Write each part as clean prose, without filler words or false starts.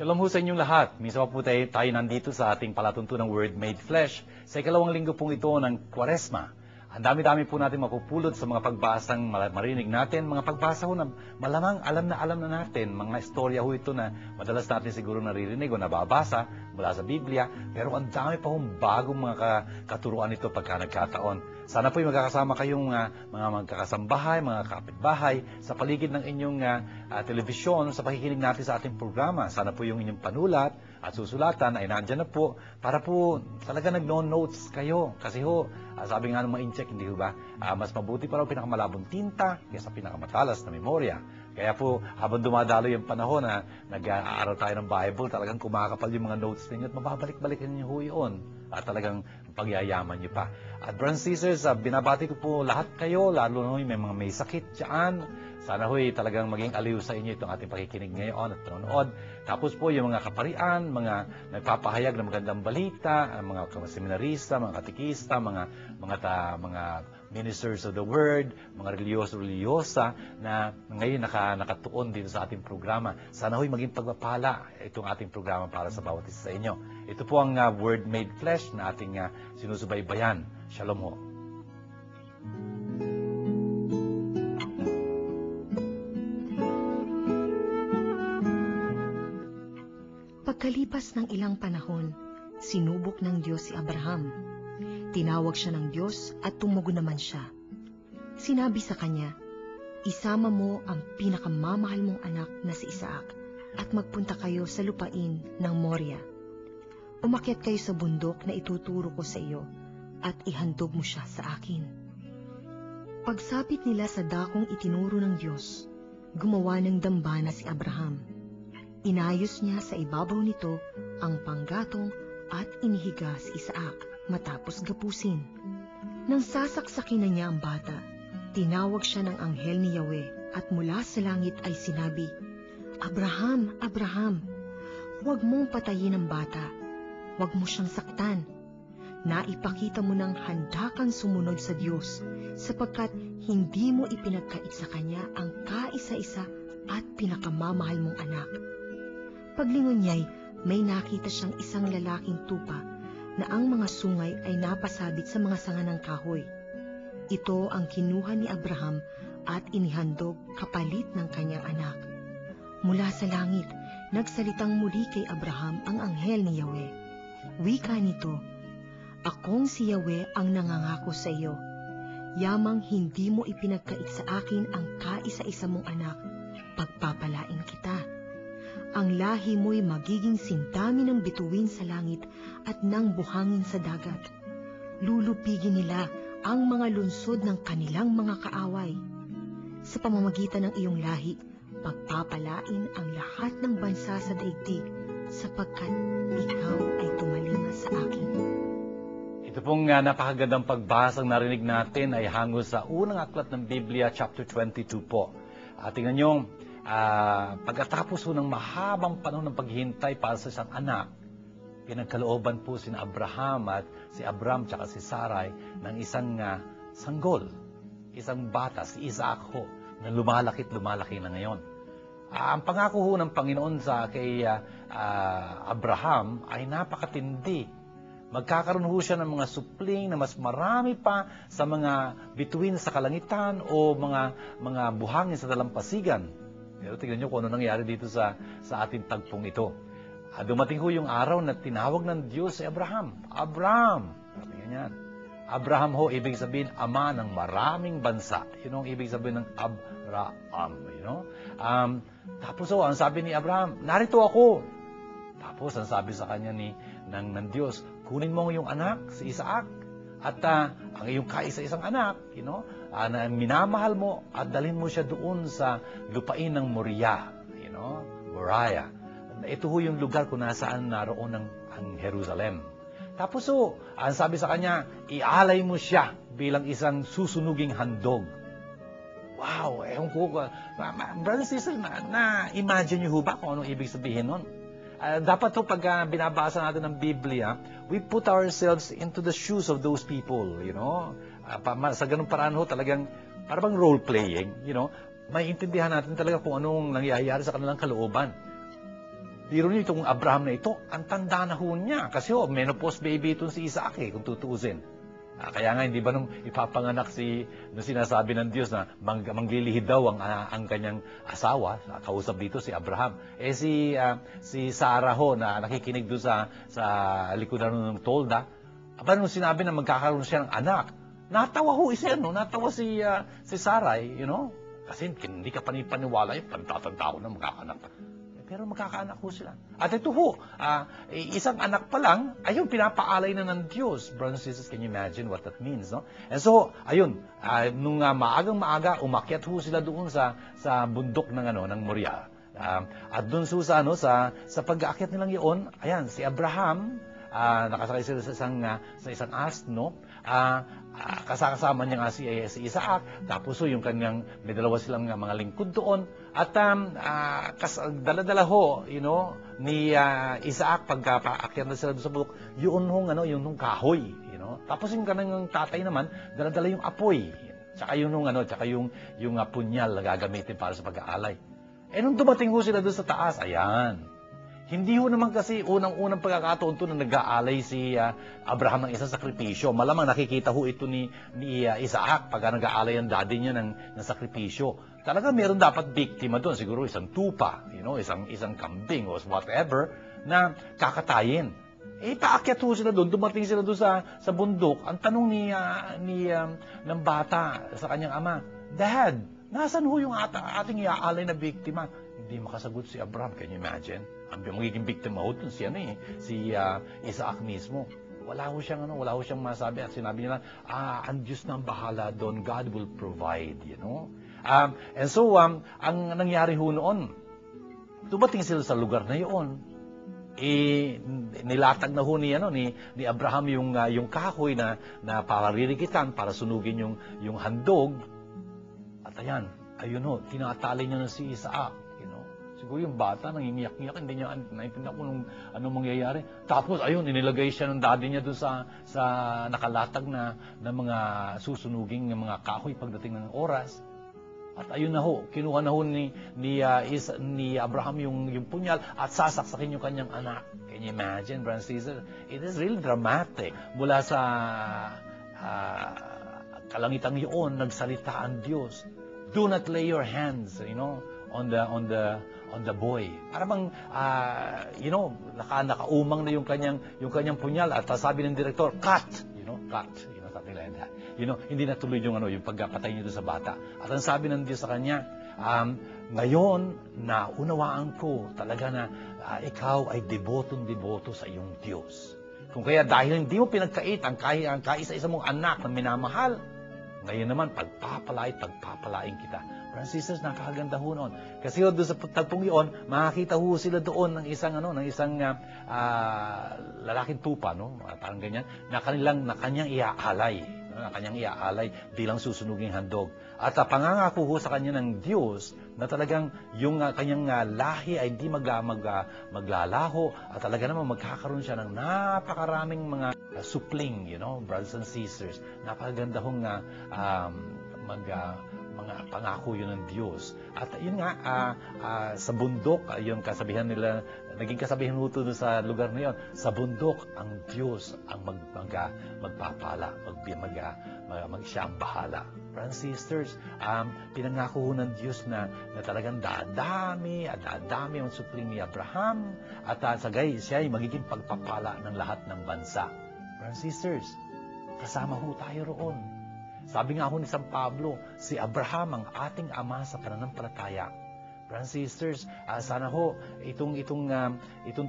Shalom ho sa inyong lahat. Minsan pa po tayo nandito sa ating palatuntunang Word Made Flesh sa ikalawang linggo pong ito ng Kwaresma. Ang dami-dami po natin mapupulot sa mga pagbasang marinig natin, mga pagbasa ho na malamang alam na natin, mga istorya ho ito na madalas natin siguro naririnig o nababasa mula sa Biblia, pero ang dami pa hong bagong mga katuruan ito pagka nagkataon. Sana po'y magkakasama kayong mga magkakasambahay, mga kapitbahay sa paligid ng inyong telebisyon sa pakikinig natin sa ating programa. Sana po yung inyong panulat at susulatan ay nandyan na po para po talaga nag-notes kayo. Kasi ho, sabi nga ng mga in-check, hindi ho ba, mas mabuti pa raw pinakamalabong tinta kaysa pinakamatalas na memorya. Kaya po, habang dumadalo yung panahon na nag-aaral tayo ng Bible, talagang kumakapal yung mga notes ninyo at mababalik-balikan niyo ho yun. At talagang pagyayaman niyo pa. At brothers and sisters, binabati ko po lahat kayo, lalo na may mga may sakit dyan. Sana ho'y talagang maging aliw sa inyo itong ating pakikinig ngayon at panonood. Tapos po yung mga kaparian, mga nagpapahayag ng magandang balita, mga seminarista, mga katikista, mga ministers of the word, mga reliyosa na ngayon nakatuon dito sa ating programa. Sana ho'y maging pagpapala itong ating programa para sa bawat isa sa inyo. Ito po ang Word Made Flesh na ating sinusubaybayan. Shalom ho. Pagkalipas ng ilang panahon, sinubok ng Diyos si Abraham. Tinawag siya ng Diyos at tumugon naman siya. Sinabi sa kanya, "Isama mo ang pinakamamahal mong anak na si Isaac at magpunta kayo sa lupain ng Moria. Umakyat kayo sa bundok na ituturo ko sa iyo at ihandog mo siya sa akin." Pagsapit nila sa dakong itinuro ng Diyos, gumawa ng dambana si Abraham. Inayos niya sa ibabaw nito ang panggatong at inihiga si Isaac matapos gapusin. Nang sasaksakin na niya ang bata, tinawag siya ng anghel ni Yahweh at mula sa langit ay sinabi, "Abraham, Abraham, huwag mong patayin ang bata, huwag mo siyang saktan. Naipakita mo ng handa kang sumunod sa Diyos sapagkat hindi mo ipinagkait sa Kanya ang kaisa-isa at pinakamamahal mong anak." Paglingon niya'y may nakita siyang isang lalaking tupa na ang mga sungay ay napasabit sa mga sanga ng kahoy. Ito ang kinuha ni Abraham at inihandog kapalit ng kanyang anak. Mula sa langit, nagsalitang muli kay Abraham ang anghel ni Yahweh. Wika nito, "Akong si Yahweh ang nangangako sa iyo. Yamang hindi mo ipinagkait sa akin ang kaisa-isa mong anak, pagpapalain kita. Ang lahi mo'y magiging sindami ng bituin sa langit at ng buhangin sa dagat. Lulupigin nila ang mga lunsod ng kanilang mga kaaway. Sa pamamagitan ng iyong lahi, pagpapalain ang lahat ng bansa sa daigdig, sapagkat ikaw ay tumalima sa akin." Ito pong napakagandang pagbasang narinig natin ay hango sa unang aklat ng Biblia, chapter 22 po. Tingnan nyo, pagkatapos po ng mahabang panahon ng paghihintay para sa isang anak, pinagkalooban po sina Abraham at si Abram tsaka si Sarai ng isang sanggol, isang bata, si Isaac ho, na lumalaki na ngayon. Ang pangako ho ng Panginoon kay Abraham ay napakatindi. Magkakaroon ho siya ng mga supling na mas marami pa sa mga bituin sa kalangitan o mga buhangin sa dalampasigan. Pero tingnan nyo kung ano nangyari dito sa ating tagpong ito. Dumating ho yung araw na tinawag ng Diyos si Abraham. Abraham! Sabi ganyan. Abraham ho, ibig sabihin, ama ng maraming bansa. Yun ang ibig sabihin ng Abraham. You know? Tapos ho, ang sabi ni Abraham, "Narito ako." Tapos ang sabi sa kanya ng Diyos, "Kunin mo yung anak, si Isaac, at ang iyong kaisa-isang anak, na minamahal mo, at dalhin mo siya doon sa lupain ng Moriah, Moriah. Ito ho yung lugar kung nasaan naroon ang Jerusalem. Tapos ho, ang sabi sa kanya, ialay mo siya bilang isang susunuging handog." Wow! Ewan ko, brothers and sisters, na-imagine niyo ho ba kung anong ibig sabihin nun? Dapat ho, pag binabasa natin ng Biblia, we put ourselves into the shoes of those people, sa ganung paraan ho, talagang parang role-playing, may intindihan natin talaga kung anong nangyayari sa kanilang kalooban. Biro niyo itong Abraham na ito, ang tanda na ho niya. Kasi menopause baby itong si Isaac kung tutuusin. Kaya nga, hindi ba nung ipapanganak nung sinasabi ng Diyos na manglilihid daw ang kanyang asawa, kausap dito si Abraham. Si Sarah ho na nakikinig doon sa likodan ng tolda, nung sinabi na magkakaroon siya ng anak, natawa ho natawa si Sarah, kasi hindi ka panipaniwala yung pantatanda na magkakanak. Pero magkakaanak ho sila. At ito ho, isang anak pa lang, ayun, pinapaalay na ng Diyos. Brothers and sisters, can you imagine what that means, no? And so, ayun, nung maagang-maaga, umakyat ho sila doon sa bundok ng Moriah. At doon sa pag-aakyat nilang iyon, ayan, si Abraham, nakasakay sila sa isang asno, kasama niya nga si Isaac, tapos yung kanyang, may dalawa silang mga lingkod doon, at dala-dala ho, ni Isaac, pagkaakyat na sila doon sa bundok, yung kahoy, tapos yung kanyang tatay naman, dala-dala yung apoy, tsaka yung punyal na gagamitin para sa pag-aalay. Nung dumating ho sila doon sa taas, ayan, hindi ho naman kasi unang pagkakataon to na nag-aalay si Abraham ng isang sakripisyo. Malamang nakikita ho ito ni Isaac pagka nag-aalay ang daddy niya ng sakripisyo. Talaga meron dapat biktima doon. Siguro isang tupa, isang kambing o whatever na kakatayin. Paakyat ho sila doon. Dumating sila doon sa bundok. Ang tanong ng bata sa kanyang ama, Dad, nasan ho yung ating iaalay na biktima? Hindi makasagot si Abraham. Can you imagine? Ang magiging biktima ho dun si Isaac mismo. Wala ho siyang masabi at sinabi niya lang, ang Diyos na ang bahala doon, God will provide, And so, ang nangyari ho noon, dumating sila sa lugar na yun, nilatag na ho ni Abraham yung kahoy na para ririkitan, para sunugin yung handog, at ayun ho, tinatali niya na si Isaac. Siguro yung bata, nangingiyak-ngiyak, hindi niya naintindihan kung anong mangyayari. Tapos, ayun, inilagay siya ng daddy niya doon sa nakalatag na mga susunuging mga kahoy pagdating ng oras. At ayun na ho, kinuha na ho ni Abraham yung punyal at sasaksakin yung kanyang anak. Can you imagine, brothers and sisters? It is really dramatic. Mula sa kalangitang yun, nagsalita ang Diyos. Do not lay your hands, on the boy. Para bang, nakaumang na yung kanyang punyal at sabi ng direktor, cut! Cut. Something like that. Hindi natuloy yung pagkapatay niyo sa bata. At ang sabi ng Diyos sa kanya, ngayon, naunawaan ko talaga na ikaw ay debotong-deboto sa iyong Diyos. Kung kaya dahil hindi mo pinagkait ang kaisa-isa mong anak na minamahal, ngayon naman, pagpapalain kita. Brothers and sisters, nakakaganda ho noon. Kasi doon sa tagpong iyon, makakita ho sila doon ng isang lalaking tupa, parang ganyan, na kanyang iaalay. Na kanyang iaalay bilang susunuging handog. At pangangako ho sa kanya ng Diyos na talagang yung kanyang lahi ay hindi maglalaho at talaga naman magkakaroon siya ng napakaraming mga supling, brothers and sisters. Napakaganda hong mga pangako yun ng Diyos. At yun nga, sa bundok, yung kasabihan nila, naging kasabihan mo doon sa lugar na yun, sa bundok, ang Diyos ang magpapala, siya ang bahala. Brothers and sisters, pinangako ng Diyos na talagang dadami ang supling ni Abraham at sagay siya ay magiging pagpapala ng lahat ng bansa. Brothers and sisters, kasama ho tayo roon. Sabi nga ho ni San Pablo, si Abraham ang ating ama sa pananampalataya. Brothers and sisters, sana ho, itong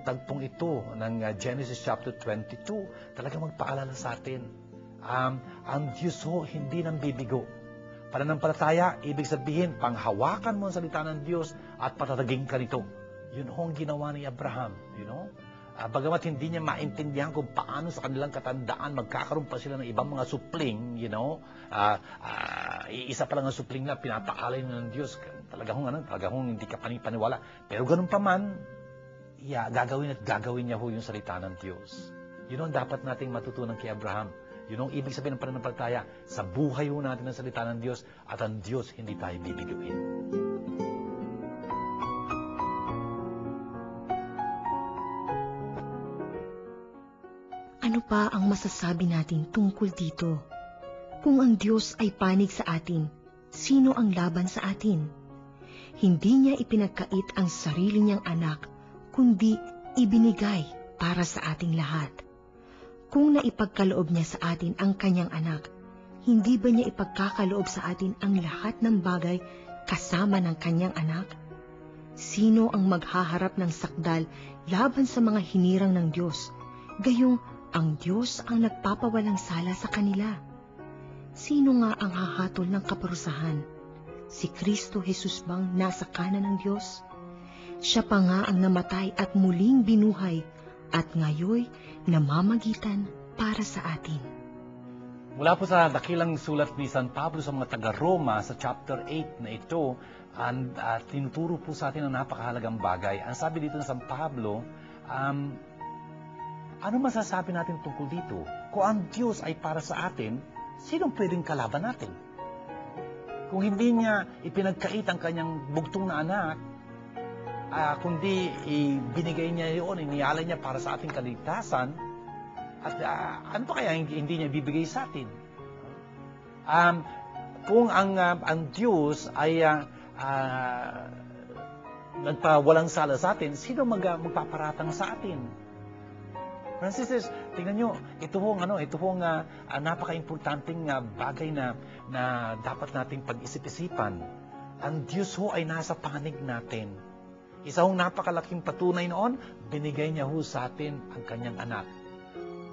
tagpong ito ng Genesis chapter 22, talagang magpaalala sa atin. Ang Diyos ho, hindi nang bibigo. Pananampalataya, ibig sabihin, panghawakan mo ang salita ng Diyos at patatagin ka nito. Yun ho ang ginawa ni Abraham, bagamat hindi niya maintindihan kung paano sa kanilang katandaan magkakaroon pa sila ng ibang mga supling, isa pa lang ang supling na pinapaalay ng Diyos. Talagang hindi ka panipaniwala. Pero ganun pa man, gagawin niya ho yung salita ng Diyos. Yun ang dapat nating matutunan kay Abraham. Yun ang ibig sabihin ng pananampalataya. Sa buhay ho natin ang salita ng Diyos at ang Diyos hindi tayo bibiguin. pa ang masasabi natin tungkol dito? Kung ang Diyos ay panig sa atin, sino ang laban sa atin? Hindi niya ipinagkait ang sarili niyang anak, kundi ibinigay para sa ating lahat. Kung naipagkaloob niya sa atin ang kanyang anak, hindi ba niya ipagkakaloob sa atin ang lahat ng bagay kasama ng kanyang anak? Sino ang maghaharap ng sakdal laban sa mga hinirang ng Diyos? Gayong ang Diyos ang nagpapawalang sala sa kanila. Sino nga ang hahatol ng kaparusahan? Si Kristo Jesus bang nasa kanan ng Diyos? Siya pa nga ang namatay at muling binuhay at ngayoy namamagitan para sa atin. Mula po sa dakilang sulat ni San Pablo sa mga taga-Roma sa chapter 8 na ito, tinuturo po sa atin ang napakahalagang bagay. Ang sabi dito ng San Pablo, ano masasabi natin tungkol dito? Kung ang Diyos ay para sa atin, sinong pwedeng kalaban natin? Kung hindi niya ipinagkait ang kanyang bugtong na anak, kundi binigay niya yun, inialay niya para sa ating kaligtasan, at ano pa kaya hindi niya bibigay sa atin? Kung ang Diyos ay nagpawalang sala sa atin, sino magpaparatang sa atin? Friends and sisters, tingnan nyo, ito hong napaka-importanting bagay na dapat nating pag-isip-isipan. Ang Diyos ho ay nasa panig natin. Isa hong napakalaking patunay noon, binigay niya ho sa atin ang kanyang anak.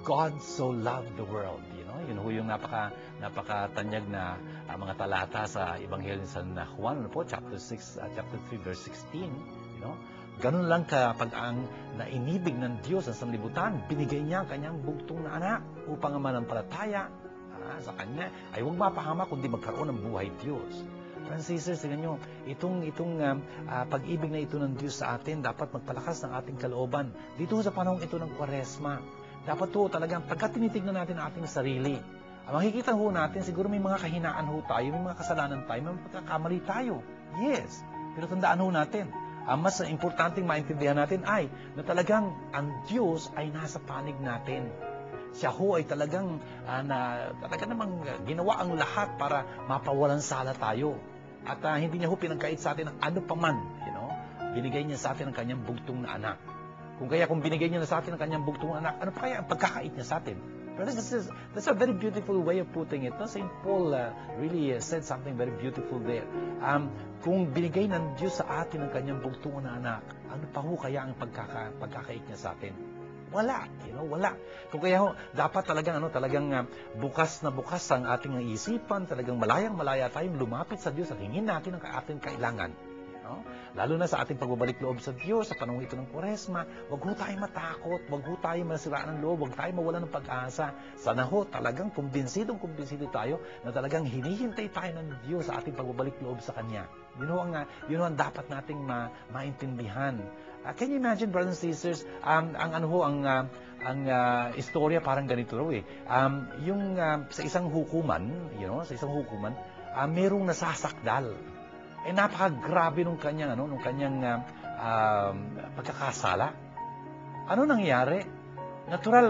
God so loved the world. Yun ho yung napakatanyag na mga talata sa Ebanghelyo ni San Juan, chapter 3, verse 16. Ganun lang kapag ang nainibig ng Diyos ang sanlibutan, binigay niya ang kanyang bugtong na anak upang ang manampalataya sa kanya ay huwag mapahama kundi magkaroon ng buhay Diyos. Friends and sisters, tingnan nyo, itong pag-ibig na ito ng Diyos sa atin dapat magpalakas ng ating kalooban. Dito sa panahong ito ng Kwaresma, dapat ho talagang pagka tinitignan natin ang ating sarili, makikita ho natin siguro may mga kahinaan ho tayo, may mga kasalanan tayo, may mga pagkakamali tayo. Yes, pero tandaan ho natin, ang mas importanteng maintindihan natin ay na talagang ang Diyos ay nasa panig natin. Siya ho ay talagang namang ginawa ang lahat para mapawalan sala tayo. At hindi niya ho pinagkait sa atin ng ano paman. Binigay niya sa atin ang kanyang bugtong na anak. Kung binigay niya sa atin ang kanyang bugtong na anak, ano pa kaya ang pagkakait niya sa atin? That's a very beautiful way of putting it. St. Paul really said something very beautiful there. Kung binigay ng Diyos sa atin ang kanyang bugtong na anak, ano pa ho kaya ang pagkakait niya sa atin? Wala. Wala. Kung kaya dapat talagang bukas na bukas ang ating isipan, talagang malayang-malaya tayong lumapit sa Diyos at hingin natin ang ating kailangan. Lalo na sa ating pagbabalik loob sa Diyos sa panahon ito ng Kwaresma, wag ho tayo matakot, wag ho tayo masiraan ng loob, wag tayo mawalan ng pag-asa. Sana ho talagang kumbinsido tayo na talagang hinihintay tayo ng Diyos sa ating pagbabalik loob sa Kanya. Yun ho ang dapat nating maintindihan. Can you imagine, brothers and sisters, ang istorya parang ganito raw yung sa isang hukuman, merong nasasakdal. Napakagrabe nung kanyang pagkakasala. Ano nangyari? Natural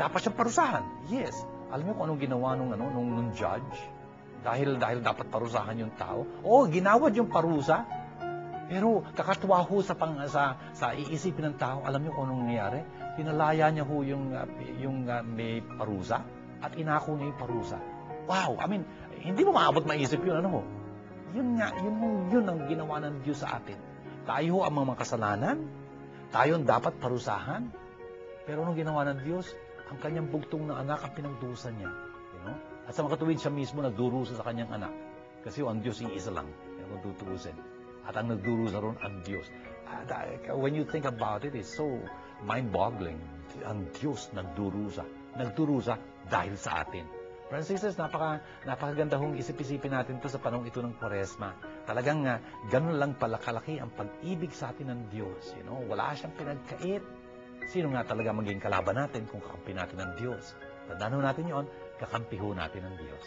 dapat siyang parusahan. Yes. Alam niyo kung anong ginawa nung judge? Dahil dapat parusahan yung tao. Ginawad yung parusa. Pero kakatuwa ho sa iisipin ng tao, alam niyo kung anong nangyari? Pinalaya niya ho yung may parusa at inako niya yung parusa. Wow! Hindi mo maisip yun, Yun ang ginawa ng Diyos sa atin. Tayo ang mga kasalanan, tayo ang dapat parusahan. Pero anong ginawa ng Diyos? Ang kanyang bugtong na anak ang pinagdusa niya. At sa makatuwid siya mismo nagdurusa sa kanyang anak. Kasi ang Diyos iisa lang. Kung tutuusin. At ang nagdurusa ron ang Diyos. When you think about it, it's so mind-boggling. Ang Diyos nagdurusa. Nagdurusa dahil sa atin. Friends and sisters, napakaganda hong isip-isipin natin ito sa panahon ito ng Kwaresma. Talagang ganun lang pala kalaki ang pag-ibig sa atin ng Diyos. Wala siyang pinagkait. Sino nga talaga maging kalaban natin kung kakampi natin ng Diyos? Tandaan ho natin yon, kakampi ho natin ng Diyos.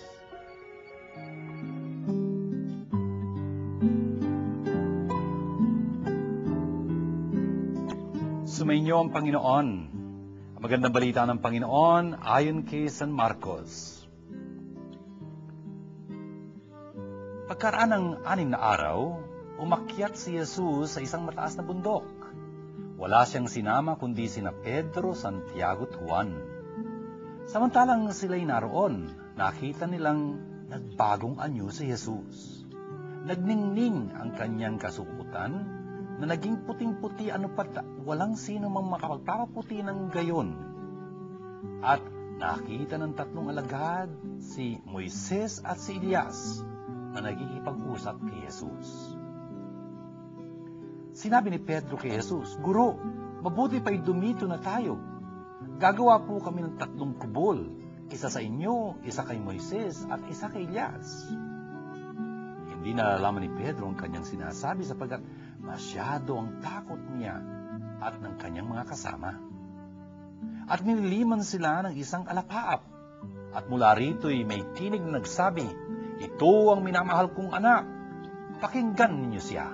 Sumainyo ang Panginoon. Magandang balita ng Panginoon ayon kay San Marcos. Pagkaraan ng 6 na araw, umakyat si Jesus sa isang mataas na bundok. Wala siyang sinama kundi sina Pedro, Santiago at Juan. Samantalang sila'y naroon, nakita nilang nagbagong anyo si Jesus. Nagningning ang kanyang kasuotan na naging puting-puti pat walang sino mang makapagpapaputi ng gayon. At nakita ng 3 alagad, si Moises at si Elias, na nagkikipag-usap kay Jesus. Sinabi ni Pedro kay Jesus, "Guro, mabuti pa'y dumito na tayo. Gagawa po kami ng 3 kubol, isa sa inyo, isa kay Moises, at isa kay Elias." Hindi nalalaman ni Pedro ang kanyang sinasabi sapagkat masyado ang takot niya at ng kanyang mga kasama. At nililiman sila ng isang alapaap. At mula rito'y may tinig na nagsabi, "Ito ang minamahal kong anak. Pakinggan ninyo siya."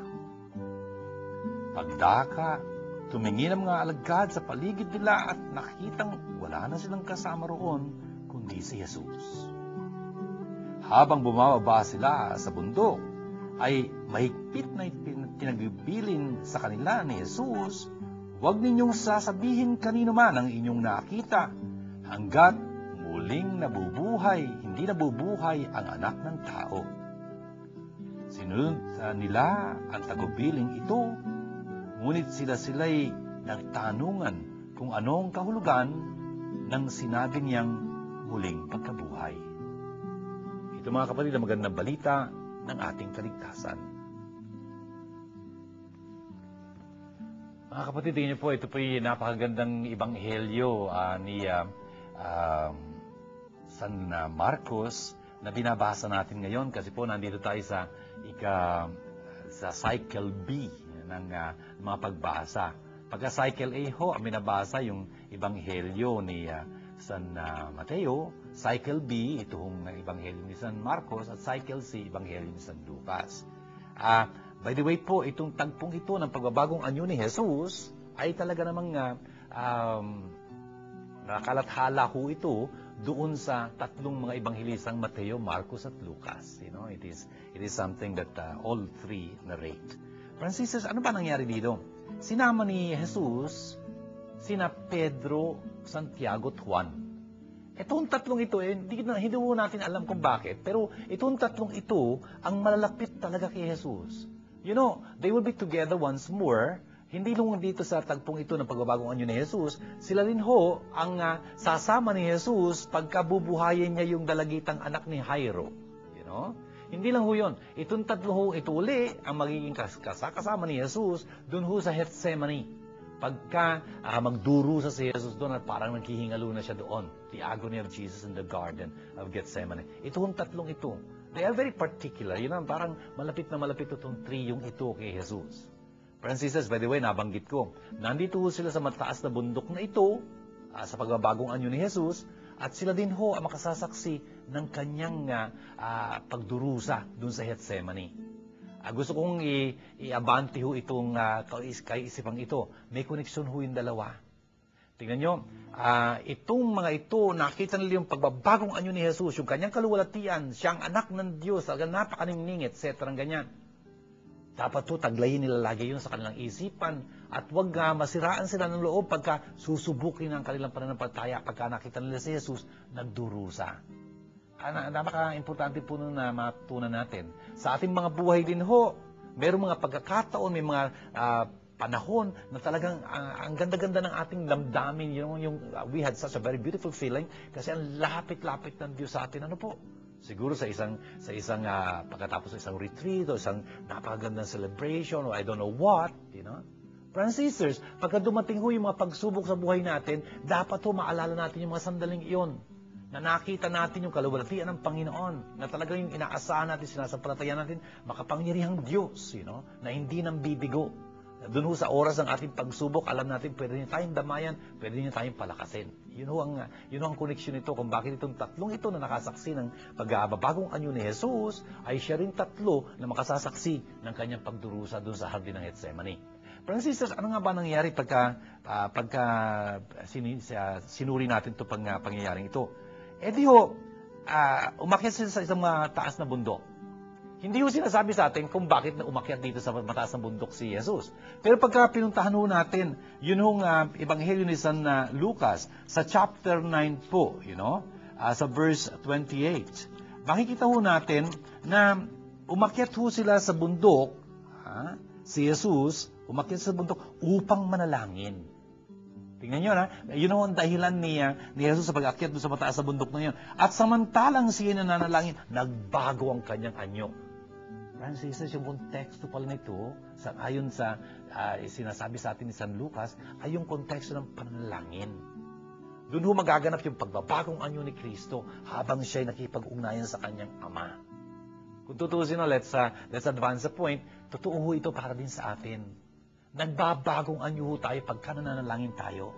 Pagdaka, tumingin ang mga alagad sa paligid nila at nakitang wala na silang kasama roon kundi si Jesus. Habang bumababa sila sa bundok, ay mahigpit na pinagbibilin sa kanila ni Jesus, "Huwag ninyong sasabihin kanino man ang inyong nakita, hanggat muling hindi nabubuhay ang anak ng tao." Sinunod nila ang tagubiling ito, ngunit sila'y nagtanungan kung anong kahulugan ng sinabi niyang muling pagkabuhay. Ito mga kapatid, ang magandang balita ng ating kaligtasan. Mga kapatid, tingnan niyo po, ito po yung napakagandang ibanghelyo ni San Marcos na binabasa natin ngayon kasi po nandito tayo sa cycle B ng mga pagbasa. Pagka cycle A ho, ang binabasa yung ibanghelyo ni San Mateo, cycle B, itong Ebanghelyo ni San Marcos, at cycle C, Ebanghelyo ni San Lucas. By the way po, itong tagpong ito ng pagbabagong anyo ni Jesus ay talaga namang nakalathala ho ito doon sa 3 mga ebanghelisang Mateo, Marcos at Lucas. You know, it is something that all 3 narrate. Francis, ano ba nangyari dito? Sinama ni Jesus sina Pedro, Santiago at Juan. Itong 3 ito, hindi mo natin alam kung bakit, pero itong 3 ito, ang malalapit talaga kay Jesus. You know, they will be together once more. Hindi lang dito sa tagpong ito ng pagbabagong anyo ni Jesus, sila rin ho ang sasama ni Jesus pagkabubuhayin niya yung dalagitang anak ni Jairo. You know? Hindi lang ho yun. Itong 3 ho, ito uli ang magiging kasama ni Jesus dun ho sa Gethsemane. Pagka magdurusa si Jesus doon at parang naghihingalo na siya doon. The agony of Jesus in the Garden of Gethsemane. Itong 3 ito. They are very particular. Yun ang parang malapit na malapit itong triyong ito kay Jesus. Francis, by the way, nabanggit ko. Nandito sila sa mataas na bundok na ito sa pagbabagong anyo ni Jesus at sila din ho ang makasasaksi ng kanyang pagdurusa doon sa Gethsemane. Gusto kong i-abante ho itong kaisipang ito. May koneksyon ho yung dalawa. Tingnan nyo, itong mga ito, nakita nila yung pagbabagong anyo ni Jesus, yung kanyang kaluwalhatian, siyang anak ng Diyos, napakaningning, etc. Ganyan. Dapat ho, taglayin nila lagi yun sa kanilang isipan at huwag masiraan sila ng loob pagka susubukin ang kanilang pananampalataya pagka nakita nila si Jesus, nagdurusa. Napaka-importante po nun na matunan natin. Sa ating mga buhay din ho, mayroong mga pagkakataon, may mga panahon na talagang ang ganda-ganda ng ating damdamin. We had such a very beautiful feeling kasi ang lapit-lapit ng Diyos sa atin. Ano po? Siguro sa isang pagkatapos sa isang retreat o isang napakagandang celebration or I don't know what, you know. Brothers and sisters, pagka dumating ho yung mga pagsubok sa buhay natin, dapat ho maalala natin yung mga sandaling iyon na nakita natin yung kaluwalhatian ng Panginoon, na talagang yung inaasahan natin, sinasampalatayan natin, makapangyarihang Diyos, you know, na hindi nang bibigo. Doon ho sa oras ng ating pagsubok, alam natin pwede niya tayong damayan, pwede niya tayong palakasin. Yun ho ang koneksyon nito kung bakit itong 3 ito na nakasaksi ng pagbabagong anyo ni Jesus ay siya rin 3 na makasasaksi ng kanyang pagdurusa doon sa hardin ng Gethsemane. Brothers and sisters, ano nga ba nangyayari pagka sinuri natin ito pangyayaring ito? Umakyat sila sa isang taas na bundok. Hindi ho sinasabi sa atin kung bakit na umakyat dito sa mataas na bundok si Jesus. Pero pagka pinuntahan ho natin, yun hong Ebanghelyo ni San Lucas, sa chapter 9 po, sa verse 28. Makikita ho natin na umakyat ho sila sa bundok, si Jesus, umakyat sa bundok upang manalangin. Tingnan nyo, yun ang dahilan ni Jesus sa pag-akyat doon sa mataas na bundok na yun. At samantalang siya nananalangin, nagbago ang kanyang anyo. Francis, yung konteksto pala nito, ayon sa sinasabi sa atin ni San Lucas, ay yung konteksto ng panalangin. Doon ho magaganap yung pagbabagong anyo ni Kristo habang siya'y nakipag-ugnayan sa kanyang Ama. Kung tutusin, let's advance the point, totoo ho ito para din sa atin. Nagbabagong anyo ho tayo pagka nananalangin tayo.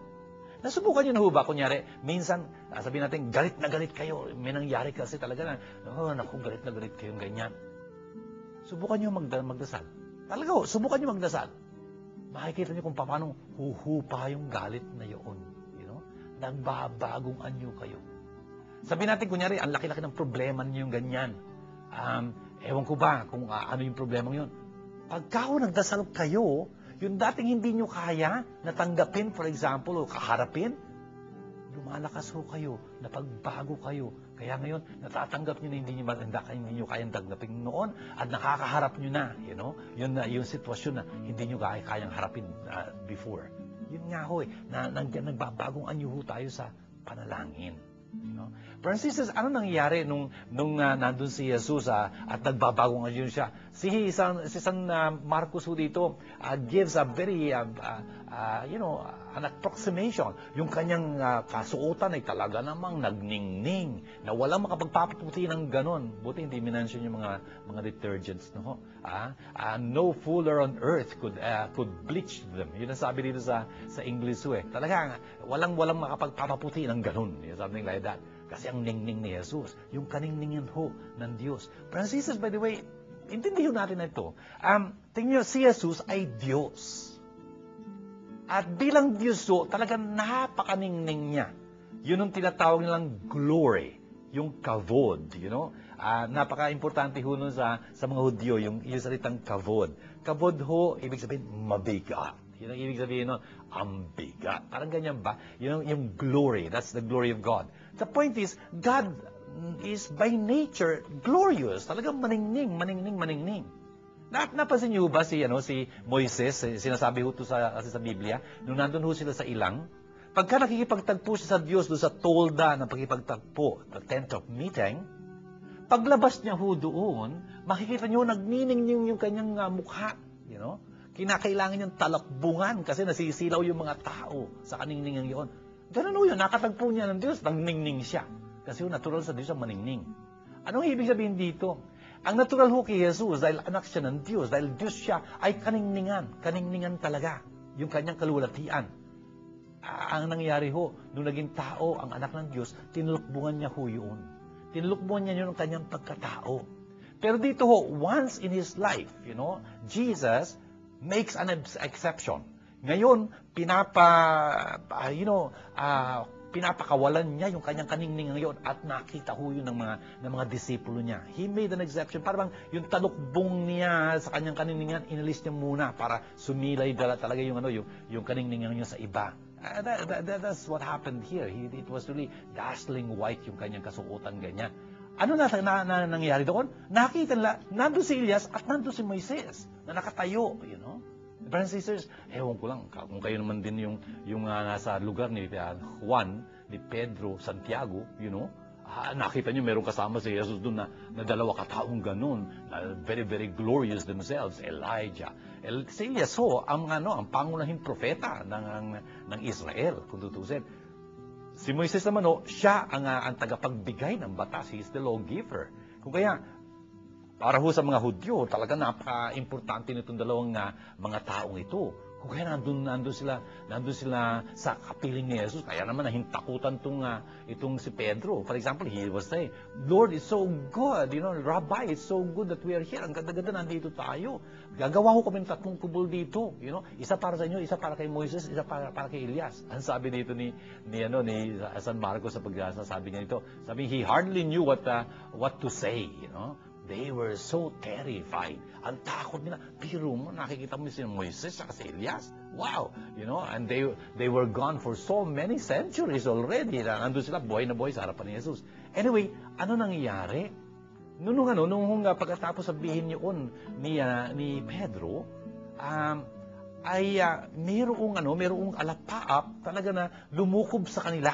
Nasubukan nyo na ho ba? Kunyari, minsan, sabihin natin, galit na galit kayo. May nangyari kasi talaga na, naku, galit na galit kayo, ganyan. Subukan nyo magdasal. Talaga ho, subukan nyo magdasal. Makikita nyo kung paano huhupa yung galit na yun. Nagbabagong anyo kayo. Sabihin natin, kunyari, ang laki-laki ng problema niyo yung ganyan. Ewan ko ba kung ano yung problema yun. Pagka ho nagdasal kayo, yung dating hindi nyo kaya natanggapin, for example, o kaharapin, lumalakas ho kayo, napagbago kayo. Kaya ngayon, natatanggap nyo na hindi nyo kayang tanggapin noon at nakakaharap nyo na, yung sitwasyon na hindi nyo kayang harapin before. Yun nga ho, nagbabagong anyo ho tayo sa panalangin. Brothers and sisters, ano nangyayari nung nandun si Jesus at nagbabagong anyo siya? Si San Marcos ho dito gives a very, an approximation. Yung kanyang kasuotan ay talaga namang nagningning na walang makapagpapaputi ng ganon. Buti hindi minention yung mga detergents. No fuller on earth could bleach them. Yun ang sabi dito sa English ho. Talaga, walang makapagpapaputi ng ganon. Something like that. Kasi ang ningning ni Jesus, yung kaningningan ho ng Diyos. Francis, by the way, intindihin natin na ito. Tingnan nyo, si Jesus ay Diyos. At bilang Diyos ho, talagang napakaningning niya. Yun ang tinatawag nilang glory, yung kavod, napaka-importante ho nun sa mga Hudyo, yung salitang kavod. Kavod ho, ibig sabihin, mabigat. Yun ang ibig sabihin nun, ang bigat. Parang ganyan ba? Yung glory, that's the glory of God. The point is, God is by nature glorious. Talagang maningning. Napansin niyo ba si Moises, sinasabi ho ito sa Biblia, nung nandun ho sila sa ilang, pagka nakikipagtagpo siya sa Diyos doon sa tolda ng pagkipagtagpo, the tent of meeting, paglabas niya ho doon, makikita niyo nagniningning yung kanyang mukha, kinakailangan niyang talakbungan kasi nasisilaw yung mga tao sa kaningningang yun. Ganun ho yun, nakatagpo niya ng Diyos, nangningning siya. Kasi natural sa Diyos ang maningning. Anong ibig sabihin dito? Ang natural ho kay Jesus, dahil anak siya ng Diyos, dahil Diyos siya, ay kaningningan talaga, yung kanyang kalulatian. Ang nangyari ho, nung naging tao, ang anak ng Diyos, tinulukbungan niya ho yun. Tinulukbungan niya yun ang kanyang pagkatao. Pero dito ho, once in His life, Jesus makes an exception. Ngayon, pinapakawalan niya yung kanyang kaningning ngayon at nakita ho yun ng mga disipulo niya. He made an exception. Parang yung talukbong niya sa kanyang kaningningan, inalis niya muna para sumilay talaga yung kaningningan niya sa iba. That's what happened here. It was really dazzling white yung kanyang kasuotan ganyan. Ano na nangyari doon? Nakita nila, nandun si Elias at nandun si Moises na nakatayo, Brothers and sisters, ewan ko lang, kung kayo naman din yung nasa lugar ni Juan, ni Pedro, Santiago, nakita nyo meron kasama si Jesus doon na dalawa kataong ganun, na very, very glorious themselves, Elijah. Si Elias ang pangunahing propeta ng Israel, kung tutusin. Si Moises naman siya ang tagapagbigay ng batas, he is the lawgiver. Kung kaya, para ho sa mga Hudyo, talaga napaka-importante nitong dalawang mga taong ito. Kung kaya nandun sila sa kapiling ni Jesus, kaya naman nahintakutan itong si Pedro. For example, he was saying, Lord, it's so good, Rabbi, it's so good that we are here. Ang ganda-ganda, nandito tayo. Gagawa ko kami ng 3 kubol dito, isa para sa inyo, isa para kay Moises, isa para kay Elias. Ang sabi dito ni San Marcos sa pagsasabi niya ito, sabi, he hardly knew what to say, They were so terrified. Ang takot nila. Pero mo, nakikita mo si Moises at si Elias. Wow! And they were gone for so many centuries already. Nandun sila, buhay na buhay sa harapan ni Jesus. Anyway, ano nangyayari? Nung pagkatapos sabihin yun ni Pedro, mayroong alapaap talaga na lumukob sa kanila.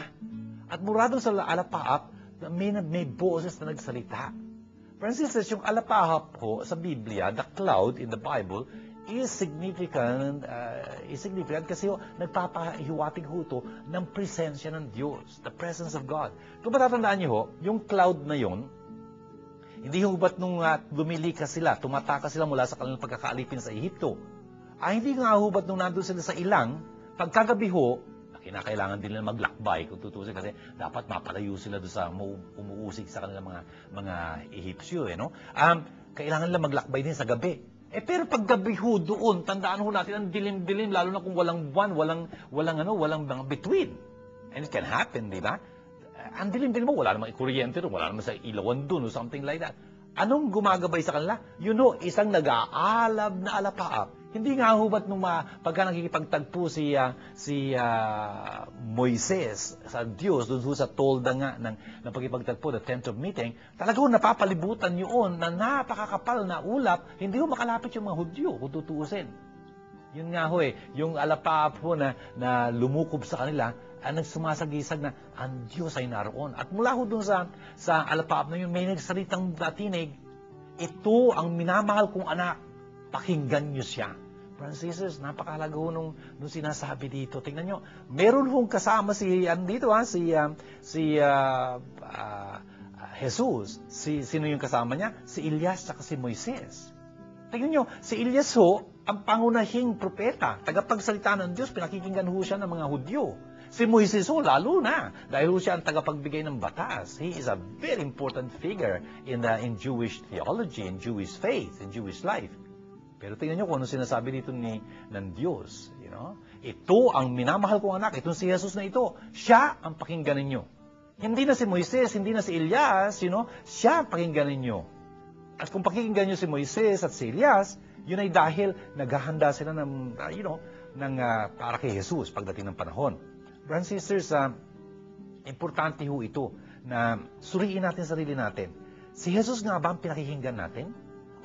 At mula doon sa alapaap, may boses na nagsalita. Francis says, yung alapaap po sa Biblia, the cloud in the Bible, is significant kasi nagpapahiwatig ho ito ng presensya ng Diyos, the presence of God. Kung matatandaan niyo ho, yung cloud na yon, hindi ho ba't nung lumilikas sila, tumatakas sila mula sa kanilang pagkakaalipin sa Ehipto, hindi nga ho ba't nung nandun sila sa ilang, pagkagabi ho, kinakailangan din nila maglakbay kung tutusin kasi dapat mapalayo sila doon sa umuusig sa kanilang mga Ehipsyo. Kailangan nila maglakbay din sa gabi. Pero pag gabi ho doon, tandaan ho natin, ang dilim-dilim, lalo na kung walang buwan, walang mga bituin. And it can happen, di ba? Ang dilim-dilim mo, wala namang kuryente doon, wala namang sa ilawan doon, or something like that. Anong gumagabay sa kanila? Isang nag-aalab na alapaap. Hindi nga ho ba't nung pagka nakikipagtagpo si Moises sa Diyos, doon sa tolda nga ng pagkipagtagpo, the tent of meeting, talaga ho napapalibutan yun na napakakapal na ulap, hindi ho makalapit yung mga Hudyo kung tutuusin. Yun nga ho yung alapaap ho na lumukob sa kanila, ang nagsumasagisag na ang Diyos ay naroon. At mula ho doon sa alapaap na yun, may nagsalitang tinig, ito ang minamahal kong anak, pakinggan niyo siya. Francis, napakahalaga ho nung sinasabi dito. Tingnan nyo, meron hong kasama si Jesus. Sino yung kasama niya? Si Elias at si Moises. Tingnan nyo, si Elias ho, ang pangunahing propeta, tagapagsalita ng Diyos, pinakikinggan ho siya ng mga Hudyo. Si Moises ho, lalo na, dahil ho siya ang tagapagbigay ng batas. He is a very important figure in Jewish theology, in Jewish faith, in Jewish life. Pero tingnan nyo kung ano sinasabi dito ng Diyos. Ito ang minamahal kong anak, itong si Jesus na ito. Siya ang pakinggan ninyo. Hindi na si Moises, hindi na si Elias, siya ang pakinggan ninyo. At kung pakinggan nyo si Moises at si Elias, yun ay dahil naghahanda sila para kay Jesus pagdating ng panahon. Brothers and sisters, importante ho ito na suriin natin sarili natin. Si Jesus nga ba ang pinakikinggan natin?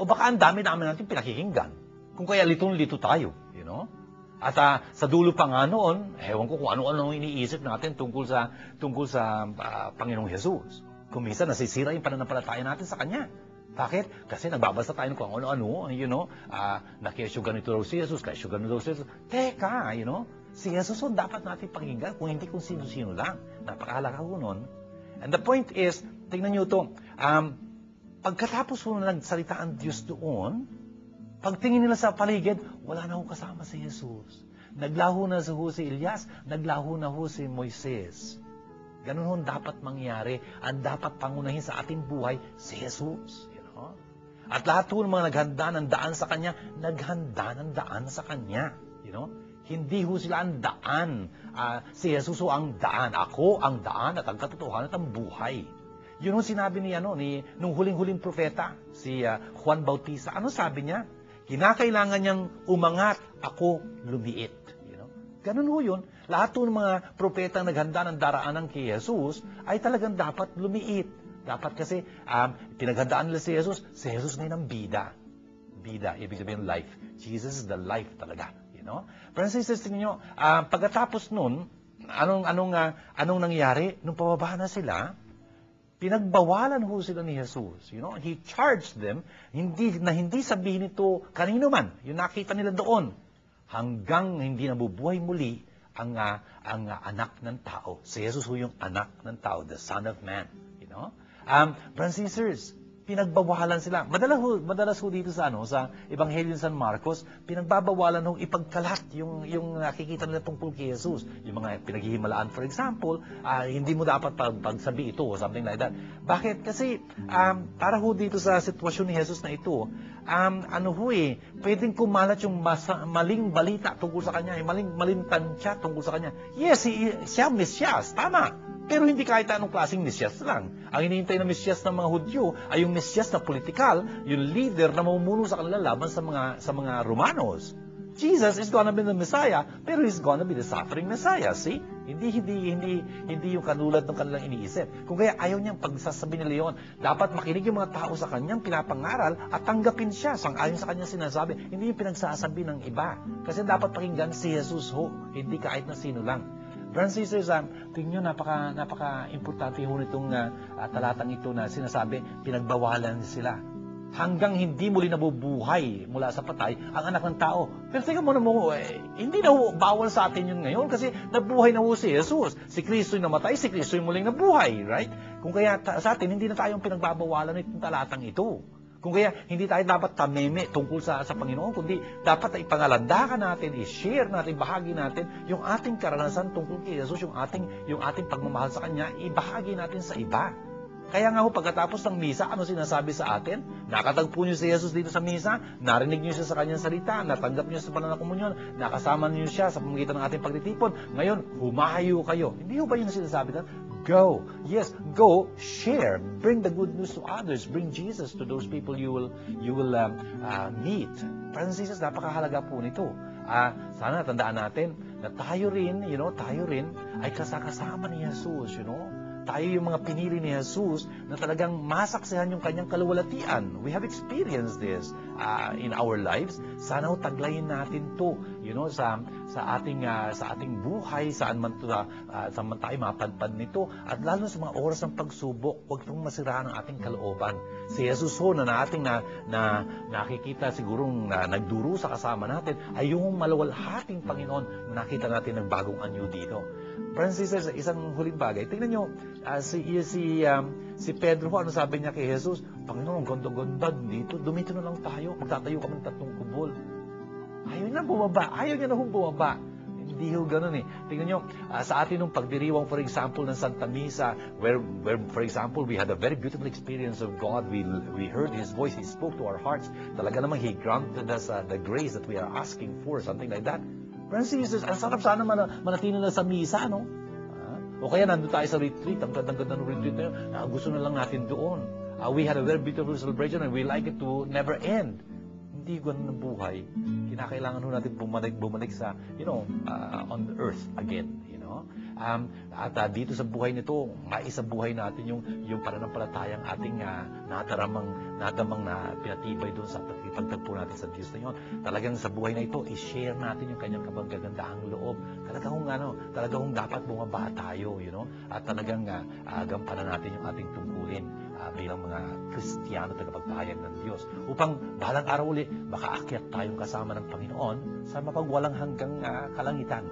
O baka ang dami-dami natin pinakikinggan? Kung kaya litong-lito tayo, At sa dulo pa nga noon, ewan ko kung ano-ano iniisip natin tungkol sa Panginoong Jesus. Kung minsan nasisira yung pananampalataya natin sa Kanya. Bakit? Kasi nagbabasa tayo ng kung ano-ano, na kesyo ganito raw si Jesus, kesyo ganito raw si Jesus. Teka, si Jesus dapat natin pakinggan, kung hindi kung sino-sino lang. Napakahalaga ko nun. And the point is, tingnan nyo ito, pagkatapos po na nagsalita ang Diyos doon, pagtingin nila sa paligid, wala na ho kasama si Jesus. Naglaho na si Elias, naglaho na ho si Moises. Ganun ho dapat mangyari. Ang dapat pangunahin sa ating buhay, si Jesus. At lahat ho ng mga naghanda ng daan sa Kanya, naghanda ng daan sa Kanya. Hindi ho sila ang daan. Si Jesus ho ang daan. Ako ang daan at ang katotohanan at ang buhay. Yun ho sinabi nung huling-huling propeta, si Juan Bautista. Ano sabi niya? Kinakailangan niyang umangat, ako lumiit. Ganun ho yun. Lahat ho ng mga propeta naghanda ng daraanan kay Jesus ay talagang dapat lumiit. Dapat kasi pinaghandaan nila si Jesus ngayon ang bida. Bida, ibig sabihin life. Jesus is the life talaga. Francis, tingnan nyo, pagkatapos nun, anong nangyari? Nung pababa na sila, pinagbawalan ho sila ni Jesus. He charged them, hindi sabihin ito kanino man, yung nakita nila doon, hanggang hindi nabubuhay muli ang anak ng tao. Si Jesus ho yung anak ng tao, the Son of Man. Brothers and sisters, pinagbawalan sila. Madalas ho dito sa Ebanghelyo ng San Marcos, pinagbabawalan ho ipagkalat yung nakikita nila tungkol kay Jesus. Yung mga pinaghihimalaan, for example, hindi mo dapat pagsabi ito o something like that. Bakit? Kasi para ho dito sa sitwasyon ni Jesus na ito, pwedeng kumalat yung maling balita tungkol sa kanya, yung maling tansya tungkol sa kanya. Yes, siya Mesyas, tama. Pero hindi kahit anong klaseng Mesyas lang. Ang hinihintay na Mesyas ng mga Hudyo ay yung Mesyas na politikal, yung leader na mamumuno sa kanila laban sa mga Romanos. Jesus is gonna be the Messiah, pero He's gonna be the suffering Messiah. See? Hindi yung kanulad ng kanilang iniisip. Kung kaya ayaw niyang pagsasabi ni Leon, dapat makinig yung mga tao sa kanyang pinapangaral at tanggapin siya sang-ayon sa kanyang sinasabi. Hindi yung pinagsasabi ng iba. Kasi dapat pakinggan si Jesus ho, hindi kahit na sino lang. Brothers and sisters, tingin nyo, napaka-importante ho nitong talatang ito na sinasabi, pinagbawalan sila. Hanggang hindi muli nabubuhay mula sa patay ang anak ng tao. Pero tingnan mo hindi na bawal sa atin yun ngayon kasi nabuhay na ho si Jesus. Si Kristo yung namatay, si Kristo yung muling nabuhay, right? Kung kaya sa atin, hindi na tayong pinagbabawalan itong talatang ito. Kung kaya, hindi tayo dapat tameme tungkol sa Panginoon, kundi dapat ay pangalandakan natin, i-share natin, bahagi natin yung ating karanasan tungkol kay Jesus, yung ating pagmamahal sa Kanya, ibahagi natin sa iba. Kaya nga ho, pagkatapos ng misa, ano sinasabi sa atin? Nakatagpo niyo si Jesus dito sa misa, narinig niyo siya sa kanyang salita, natanggap niyo sa pananakomunyon, nakasama niyo siya sa pamamagitan ng ating pagtitipon. Ngayon, humahayo kayo. Hindi ho ba yun sinasabi doon? Go. Yes, go, share. Bring the good news to others. Bring Jesus to those people you will meet. Brothers and sisters, napakahalaga po nito. Sana tandaan natin na tayo rin ay kasama ni Jesus, Tayo yung mga pinili ni Jesus na talagang masaksihan yung kanyang kaluwalhatian. We have experienced this in our lives. Sana taglayin natin to, sa ating buhay, saan man tayo mapadpad nito, at lalo sa mga oras ng pagsubok, huwag itong masiraan ang ating kalooban. Si Jesus na nating nakikita sigurong nagduro sa kasama natin, ay yung maluwalhating Panginoon na nakita natin ng bagong anyo dito. Brothers and sisters, isang huling bagay. Tingnan nyo, si Pedro, ano sabi niya kay Jesus? Panginoon, ganda-ganda dito. Dumito na lang tayo. Magtatayo kami ng 3 kubol. Ayaw niya na bumaba. Hindi ho ganun eh. Tingnan nyo, sa atin nung pagdiriwang, for example, ng Santa Misa, where for example, we had a very beautiful experience of God. We heard His voice. He spoke to our hearts. Talaga namang He granted us the grace that we are asking for, something like that. Brothers and sisters, ang sarap sana manatino na sa misa, no? O kaya nandun tayo sa retreat, ang ganda-ganda ng retreat na yun, gusto na lang natin doon. We had a very beautiful celebration and we like it to never end. Hindi ganun ng buhay. Kinakailangan natin bumalik sa, on the earth again, At dito sa buhay nito, maisabuhay natin yung pananampalatayang ating nadamang na pinatibay doon sa pagtagpo natin sa Diyos na yun. Talagang sa buhay na ito, i-share natin yung kanyang kabagagandahang loob. Talagang dapat bumaba tayo, At talagang gampanan natin yung ating tungkulin bilang mga Kristiyano tagapagpahayag ng Diyos. Upang balang araw ulit, makaakyat tayong kasama ng Panginoon sa mapagwalang hanggang kalangitan,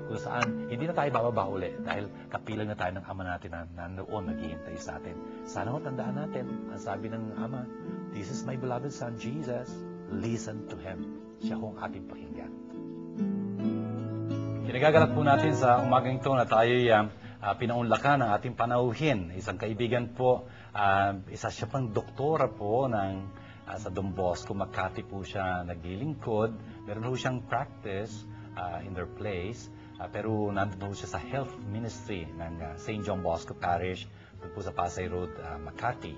Kung saan, hindi na tayo bababa ulit dahil kapilang na tayo ng Ama natin na noon naghihintay sa atin. Sana tandaan natin, ang sabi ng Ama, "This is my beloved Son, Jesus. Listen to Him." Siya hong ating pakinggan. Kinagagalak po natin sa umagang ito na tayo'y pinaunlakan ng ating panauhin. Isang kaibigan po, isa siya pang doktora po sa Don Bosco, Makati po siya naglilingkod. Meron po siyang practice in their place, pero nandun po siya sa health ministry ng St. John Bosco Parish, doon po sa Pasay Road, Makati.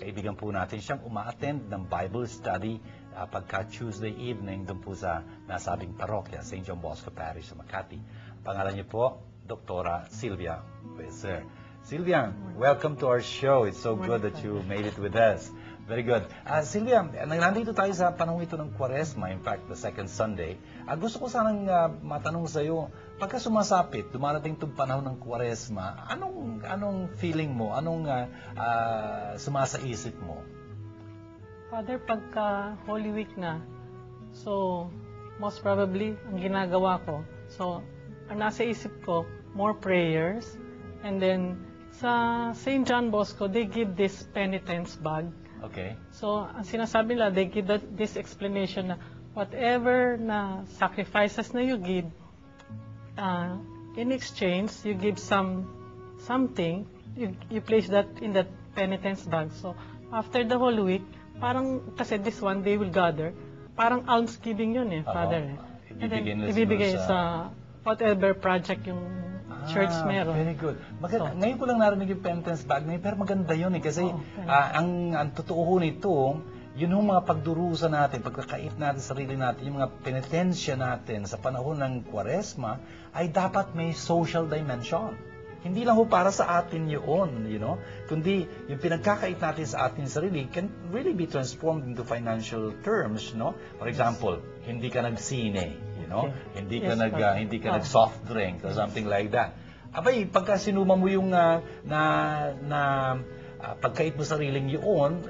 Kaibigan po natin siyang uma-attend ng Bible study pagka Tuesday evening doon po sa nasabing parokya, St. John Bosco Parish sa Makati. Pangalan niyo po, Doktora Sylvia Weser. Sylvia, welcome to our show. It's so good that you made it with us. Very good. Sylvia, nandito tayo sa panahon ito ng Kwaresma, in fact, the second Sunday. Gusto ko sanang matanong sa iyo, pagka sumasapit, dumarating itong panahon ng Kwaresma, anong feeling mo? Anong sumasaisip mo? Father, pagka Holy Week na, so most probably, ang ginagawa ko, so ang nasa isip ko, more prayers, and then Sa St. John Bosco, they give this penitence bag. Okay. So, ang sinasabi nila, they give this explanation na whatever na sacrifices na you give, in exchange, you give something, you place that in that penitence bag. So, after the whole week, parang, kasi this one, they will gather, parang almsgiving yun Father. And then, ibibigay sa whatever project yung church meron. Very good. Ngayon ko lang narinig yung penitence bag na yun, pero maganda yun kasi ang totoo ho nito, yun yung mga pagdurusa natin, pagkakait natin sa sarili natin, yung mga penitensya natin sa panahon ng Kwaresma, ay dapat may social dimension. Hindi lang ho para sa atin yun, kundi yung pinagkakait natin sa ating sarili can really be transformed into financial terms, For example, hindi ka nagsine, hindi ka nag-soft drink or something like that. Abay, pagka sinuma mo yung pagkait mo sariling yun,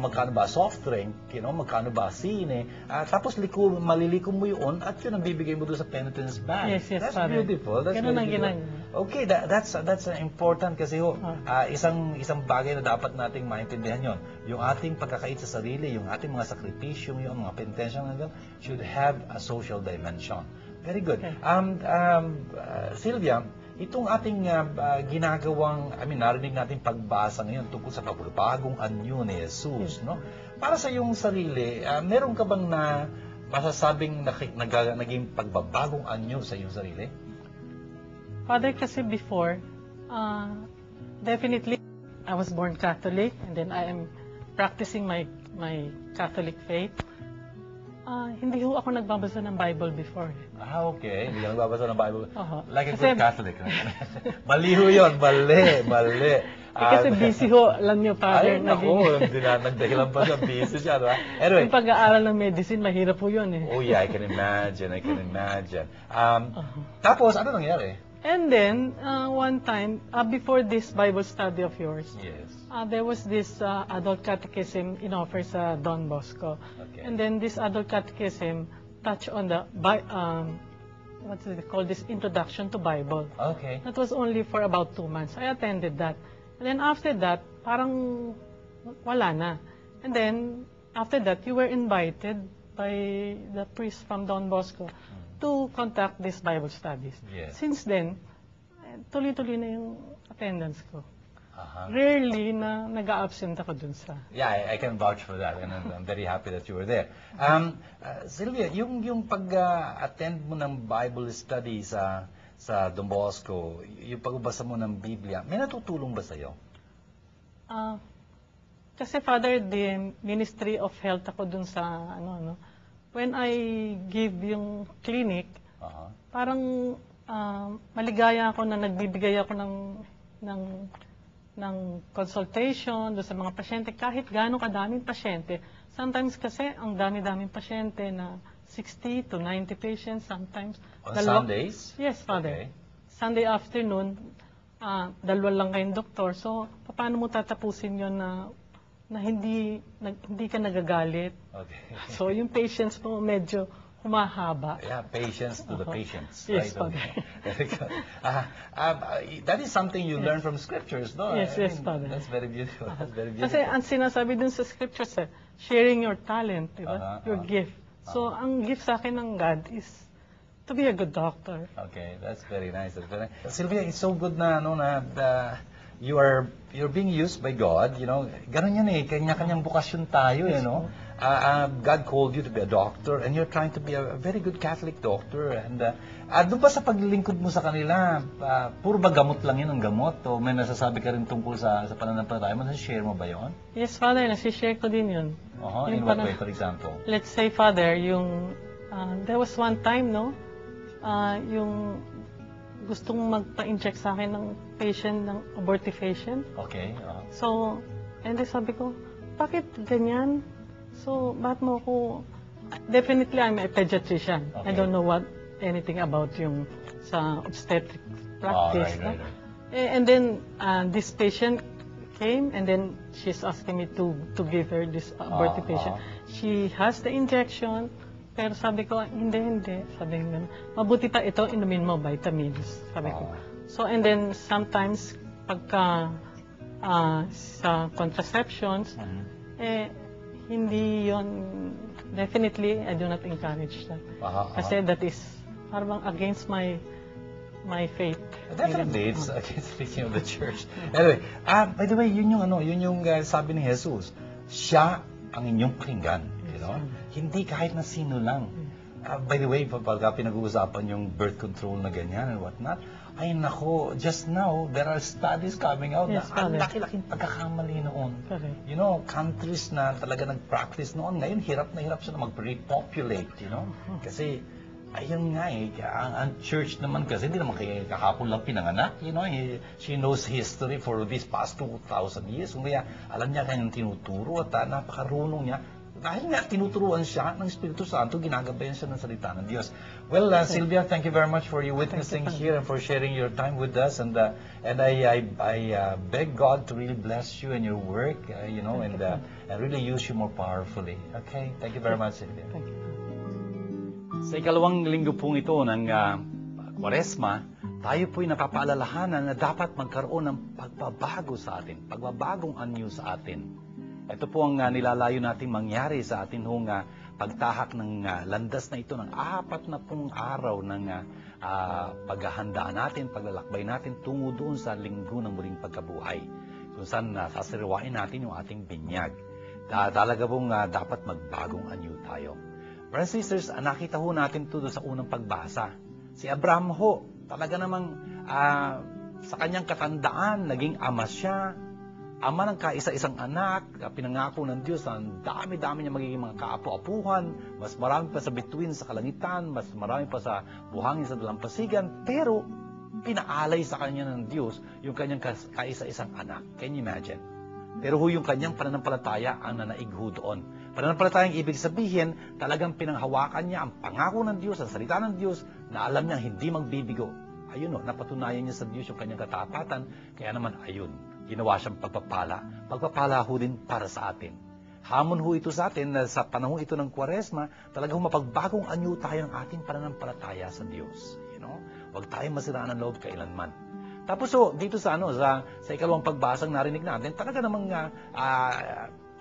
magkano ba soft drink, magkano ba sine, tapos malilikom mo yun at yun ang bibigay mo doon sa penitence bag. Yes, That's Father. beautiful. That's Ganun ang beautiful. Okay, that's important kasi isang bagay na dapat nating maintindihan yon. Yung ating pagkakait sa sarili, yung ating mga sakripisyong yun, mga penitensya na yun, should have a social dimension. Very good. Okay. Sylvia, itong ating ginagawang, narinig natin pagbasa ngayon tungkol sa pagbabagong anyo ni Jesus, Para sa iyong sarili, meron ka bang masasabing naging pagbabagong anyo sa iyong sarili? Father, kasi before, definitely, I was born Catholic, and then I am practicing my Catholic faith. Hindi ho ako nagbabasa ng Bible before. Okay. Hindi ka nagbabasa ng Bible. Like a Kasi- good Catholic. Mali ho yun. Mali. Kasi busy ho, alam niyo, Father. Ay, naku. Nagdahilan pa siya. Busy siya. Diba? Anyway. Yung pag-aaral ng medicine, mahirap po yun Oh yeah, I can imagine. Tapos, ano nangyari? And then, one time, before this Bible study of yours, Yes. there was this adult catechism inoffered sa Don Bosco. Okay. And then this adult catechism touched on the, what is it called, this introduction to Bible. Okay. That was only for about 2 months. I attended that. And then after that, parang wala na. And then, after that, you were invited by the priest from Don Bosco to conduct these Bible studies. Yes. Since then, tuloy-tuloy na yung attendance ko. Uh-huh. Rarely na nag-a-absent ako dun sa... Yeah, I can vouch for that, and I'm very happy that you were there. Sylvia, yung pag-attend mo ng Bible study sa Don Bosco, yung pagbasa mo ng Biblia, may natutulong ba sa'yo? Kasi Father, the Ministry of Health ako dun sa when I give yung clinic, Uh-huh. parang maligaya ako na nagbibigay ako ng consultation do sa mga pasyente, kahit gaano kadaming pasyente. Sometimes kasi ang dami-daming pasyente na 60 to 90 patients sometimes. On Sundays? Yes, Okay. Father. Sunday afternoon, dalawa lang kayong doktor. So, paano mo tatapusin yun na hindi ka nagagalit? Okay. So, yung patients mo medyo humahaba. Yeah, patience to the patients. Yes, right? Father. Very good. That is something you learn from scriptures, no? Yes, I yes, mean, Father. That's very beautiful. That's very beautiful. Kasi ang sinasabi dun sa scriptures, sharing your talent, di ba? Your gift. So, ang gift sa akin ng God is to be a good doctor. Okay, that's very nice. That's very nice. Sylvia, it's so good na you're being used by God, Ganun yan kanya-kanyang bukasyon tayo, God called you to be a doctor and you're trying to be a very good Catholic doctor. And doon ba sa paglilingkod mo sa kanila, puro ba gamot lang yun ang gamot? O may nasasabi ka rin tungkol sa pananampalataya mo? Nasa-share mo ba yun? Yes, Father, nasishare ko din yun. In what way, for example? Let's say, Father, there was one time, yung gustong magpa-inject sa akin ng patient ng abortifacient. Okay. So, and then sabi ko, bakit ganyan? So, bakit mo ako... Definitely, I'm a pediatrician. Okay. I don't know anything about yung sa obstetric practice. Right. And then, this patient came and then she's asking me to give her this abortifacient. She has the injection, pero sabi ko, hindi. Sabi ko, mabuti pa ito, inumin mo vitamins. Sabi ko. So, and then sometimes, pagka sa contraceptions, hindi yon, definitely, I do not encourage that. Kasi that is parang against my faith. Definitely, it's against the teaching of the church. Anyway, by the way, yun yung sabi ni Jesus, siya ang inyong pakinggan. You know? Hindi kahit na sino lang. By the way, pagka pinag-uusapan yung birth control na ganyan and whatnot, ay nako, just now, there are studies coming out Yes, na ang laki-laking pagkakamali noon. Correct. You know, countries na talaga nag-practice noon, ngayon hirap na siya na mag-repopulate, you know? Kasi, ayun nga ang church naman kasi hindi naman kahapon lang pinanganak, you know, she knows history for this past 2,000 years, kaya alam niya kanyang tinuturo at napakarunong niya. Dahil nga tinuturuan siya ng Espiritu Santo, ginagabayan siya ng salita ng Diyos. Well, Sylvia, thank you very much for you witnessing here and for sharing your time with us. And I beg God to really bless you and your work, you know, and really use you more powerfully. Okay? Thank you very much, Sylvia. Thank you. Sa ikalawang linggo pong ito ng Kwaresma, tayo po'y napapaalalahanan na dapat magkaroon ng pagbabago sa atin, pagbabagong anyo sa atin. Ito po ang nilalayo nating mangyari sa atin hong pagtahak ng landas na ito ng 40 araw ng paghahandaan natin, paglalakbay natin tungo doon sa linggo ng muling pagkabuhay. Kung saan sasiriwain natin yung ating binyag. Talaga pong dapat magbagong anyo tayo. Brothers and sisters, nakita ho natin ito sa unang pagbasa. Si Abraham ho, talaga namang sa kanyang katandaan, naging ama siya. Ama ng kaisa-isang anak, pinangako ng Diyos, ang dami-dami niya magiging mga kaapu-apuhan, mas marami pa sa bituin sa kalangitan, mas marami pa sa buhangin sa dalampasigan, pero pinaalay sa kanya ng Diyos yung kanyang kaisa-isang anak. Can you imagine? Pero yung kanyang pananampalataya ang nanaig doon. Pananampalatayang ibig sabihin, talagang pinanghawakan niya ang pangako ng Diyos, ang salita ng Diyos, na alam niya hindi magbibigo. Ayun napatunayan niya sa Diyos yung kanyang katapatan, kaya naman ayun. Ginawa siyang pagpapala. Pagpapala ho din para sa atin. Hamon ho ito sa atin na sa panahon ito ng Kwaresma, talagang mapagbagong anyo tayo ng ating pananampalataya sa Diyos. You know? Huwag tayong masiraan ng loob kailanman. Tapos dito sa sa ikalawang pagbasang narinig natin, talaga namang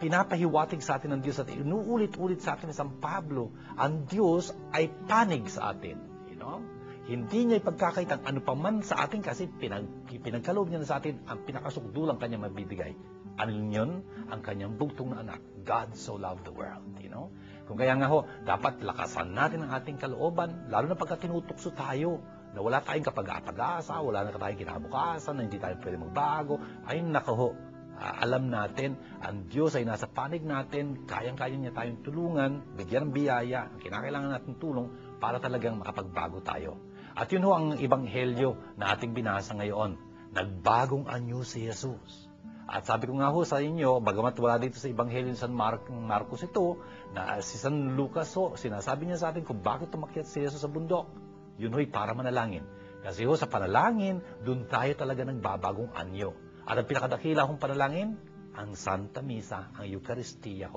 pinapahiwatig sa atin ng Diyos at inuulit-ulit sa atin ni San Pablo, ang Diyos ay panig sa atin. You know? Hindi niya ipagkakaitang ano pa man sa atin kasi pinagkaloob niya na sa atin ang pinakasukdulang kanya mabibigay. Ano yun? Ang kanyang bugtong na anak. God so loved the world. You know? Kung kaya nga dapat lakasan natin ang ating kalooban, lalo na pagka tinutukso tayo, na wala tayong kapag-apag-asa, wala na tayong kinabukasan, na hindi tayo pwede magbago. Ay nako, alam natin, ang Diyos ay nasa panig natin, kayang-kaya niya tayong tulungan, bigyan ng biyaya, ang kinakailangan natin tulong para talagang makapagbago tayo. At yun ang ebanghelyo na ating binasa ngayon. Nagbagong anyo si Jesus. At sabi ko nga sa inyo, bagamat wala dito sa ebanghelyo ni San Marcos ito, na si San Lucas sinasabi niya sa atin kung bakit tumakyat si Jesus sa bundok. Yun para manalangin. Kasi sa panalangin, doon tayo talaga nagbabagong anyo. At ang pinakadakila kong panalangin, ang Santa Misa, ang Eucharistia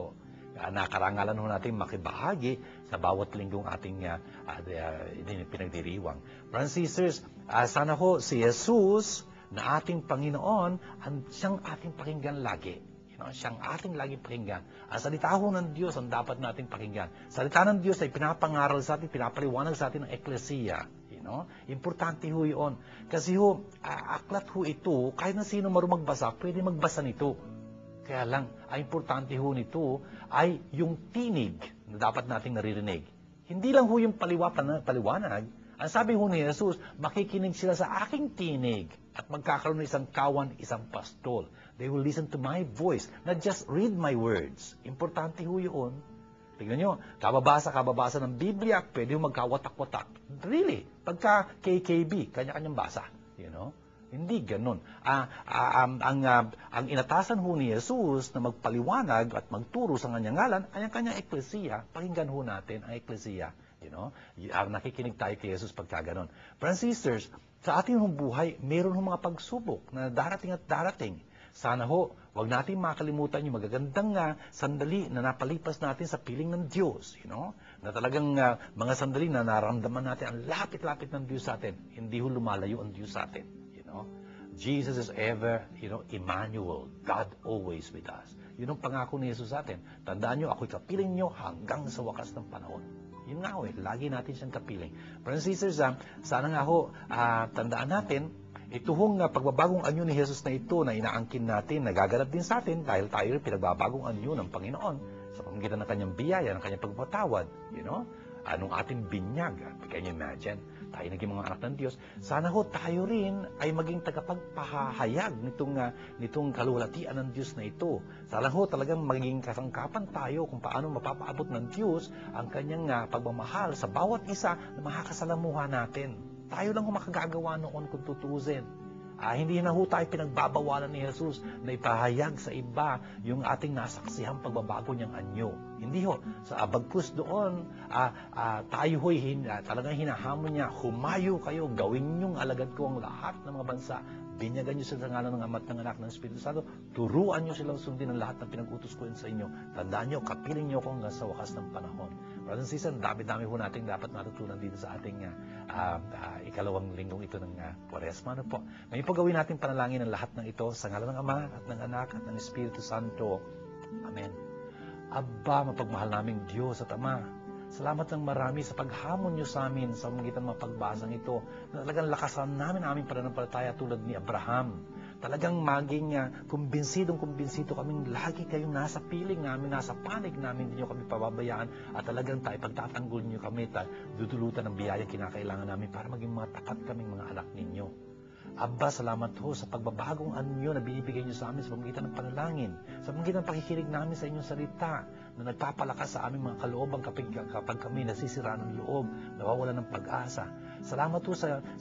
nakarangalan natin makibahagi sa bawat linggong ating pinagdiriwang. Brothers and sisters, sana si Jesus na ating Panginoon, siyang ating pakinggan lagi. You know, siyang ating lagi pakinggan. Ang salita ng Diyos ang dapat nating pakinggan. Salita ng Diyos ay pinapangaral sa atin, pinapaliwanag sa atin ng Ecclesia. You know? Importante yun. Kasi aklat ito, kahit na sino marunong magbasa, pwede magbasa nito. Kaya lang, ang importante nito ay yung tinig na dapat nating naririnig. Hindi lang yung paliwanag. Ang sabi ni Jesus, makikinig sila sa aking tinig at magkakaroon ng isang kawan, isang pastol. They will listen to my voice, not just read my words. Importante yun. Tingnan nyo, kababasa ng Biblia, pwede magkawatak-watak. Really, pagka KKB, kanya-kanyang basa. You know? Hindi ganun. Ang inatasan ni Jesus na magpaliwanag at magturo sa kanyang ngalan ay ang kanyang eklesiya. Pakinggan natin ang eklesiya. You know? Nakikinig tayo kay Jesus pagka ganun. Brothers and sisters, sa ating buhay, mayroon mga pagsubok na darating at darating. Sana wag natin makalimutan yung magagandang sandali na napalipas natin sa piling ng Diyos. You know? Na talagang mga sandali na naramdaman natin ang lapit-lapit ng Diyos sa atin. Hindi lumalayo ang Diyos sa atin. Jesus is ever, Emmanuel, God always with us. Yun ang pangako ni Jesus sa atin. Tandaan nyo, ako'y kapiling nyo hanggang sa wakas ng panahon. Yun nga lagi natin siyang kapiling. Brothers and sisters, sana nga tandaan natin, ito pagbabagong anyo ni Jesus na ito na inaangkin natin, nagaganap din sa atin dahil tayo rin pinagbabagong anyo ng Panginoon sa pamamagitan ng kanyang biyaya, ng kanyang pagpatawad. Anong ating binyag. Can you imagine? Tayo naging mga anak ng Diyos. Sana tayo rin ay maging tagapagpahayag nitong kalulatian ng Diyos na ito. Sana talagang maging kasangkapan tayo kung paano mapapaabot ng Diyos ang kanyang pagmamahal sa bawat isa na makakasalamuha natin. Tayo lang makagagawa noon kung tutuusin. Hindi na tayo pinagbabawalan ni Jesus na ipahayag sa iba yung ating nasaksihang pagbabago niyang anyo. Hindi sa bagkus doon, tayo talagang hinahamon niya, humayo kayo, gawin niyong alagad ko ang lahat ng mga bansa. Binyagan niyo sila sa ngalan ng Ama at ng Anak ng Espiritu Santo. Turuan niyo silang sundin ang lahat ng pinag-utos ko sa inyo. Tandaan niyo, kapiling niyo ako hanggang sa wakas ng panahon. Brothers and sisters, dami-dami natin dapat natutunan dito sa ating ikalawang linggong ito ng Kwaresma. Ngayon po gawin natin panalangin ang lahat ng ito sa ngalan ng Ama at ng Anak at ng Espiritu Santo. Amen. Aba, mapagmahal naming Diyos at Ama, salamat ng marami sa paghamon niyo sa amin sa pamamagitan ng mga pagbasang ito na talagang lakasan namin aming pananampalataya tulad ni Abraham. Talagang maging kumbinsido kaming lagi kayong nasa piling namin, nasa panig namin, hindi niyo kami pababayaan at talagang pagtatanggol niyo kami, dudulutan ng biyaya kinakailangan namin para maging mga tapat kaming mga anak ninyo. Aba, salamat sa pagbabagong anyo na binibigay niyo sa amin sa pamamagitan ng panalangin, sa pamamagitan ng pakikinig namin sa inyong salita, na nagpapalakas sa aming mga kalooban kapag kami nasisira ng loob, nawawala ng pag-asa. Salamat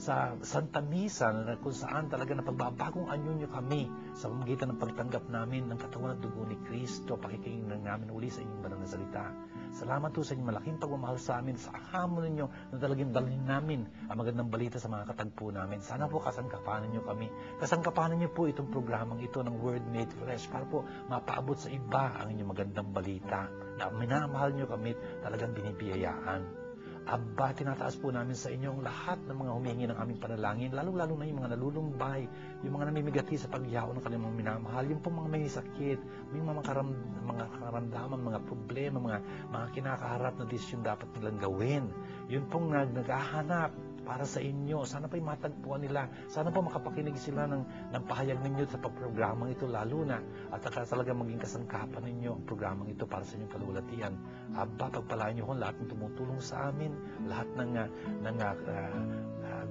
sa Santa Misa na kung saan talaga na pagbabagong anyo niyo kami sa pamamagitan ng pagtanggap namin ng katawan at dugo ni Kristo, pakikinig namin uli sa inyong banal na salita. Salamat sa inyong malaking pagmamahal sa amin, sa hamon ninyo na talagang dalhin namin ang magandang balita sa mga katagpo namin. Sana kasangkapanan niyo kami. Kasangkapanan niyo po itong programang ito ng Word Made Flesh para mapaabot sa iba ang inyong magandang balita na minamahal niyo kami talagang binibiyayaan. Aba, tinataas po namin sa inyo ang lahat ng mga humihingi ng aming panalangin, lalong-lalo na yung mga nalulumbay, yung mga namimigati sa pagyaon ng kanilang minamahal, yung pong mga may sakit, may mga karamdaman, mga problema, mga kinakaharap na desisyon dapat nilang gawin. Yun pong naghahanap para sa inyo. Sana pa'y matagpuan nila. Sana po makapakinig sila ng pahayag ninyo sa pagprogramang ito lalo na at talaga maging kasangkapan ninyo ang programang ito para sa inyong kalulatian. Aba, pagpalain niyo lahat ng tumutulong sa amin, lahat ng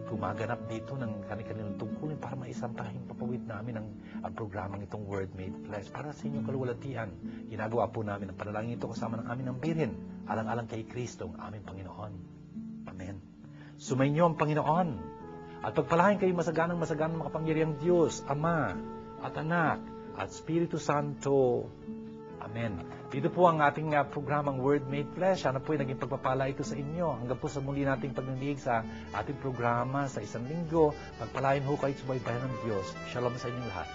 gumaganap dito ng kanilang tungkulin para maisampahing papawid namin ang programang itong Word Made Flesh para sa inyong kalulatian. Ginagawa po namin ang panalangin ito kasama ng aming ng Birhen, alang-alang kay Kristo, ang aming Panginoon. Amen. Sumainyo ang Panginoon at pagpalain kayo masaganang makapangyarihang Diyos, Ama at Anak at Espiritu Santo. Amen. Dito po ang ating programang Word Made Flesh. Sana po ay naging pagpapala ito sa inyo. Hanggang po sa muli nating pagninig sa ating programa sa isang linggo. Pagpalain ho kayo sa baybayan ng Diyos. Shalom sa inyong lahat.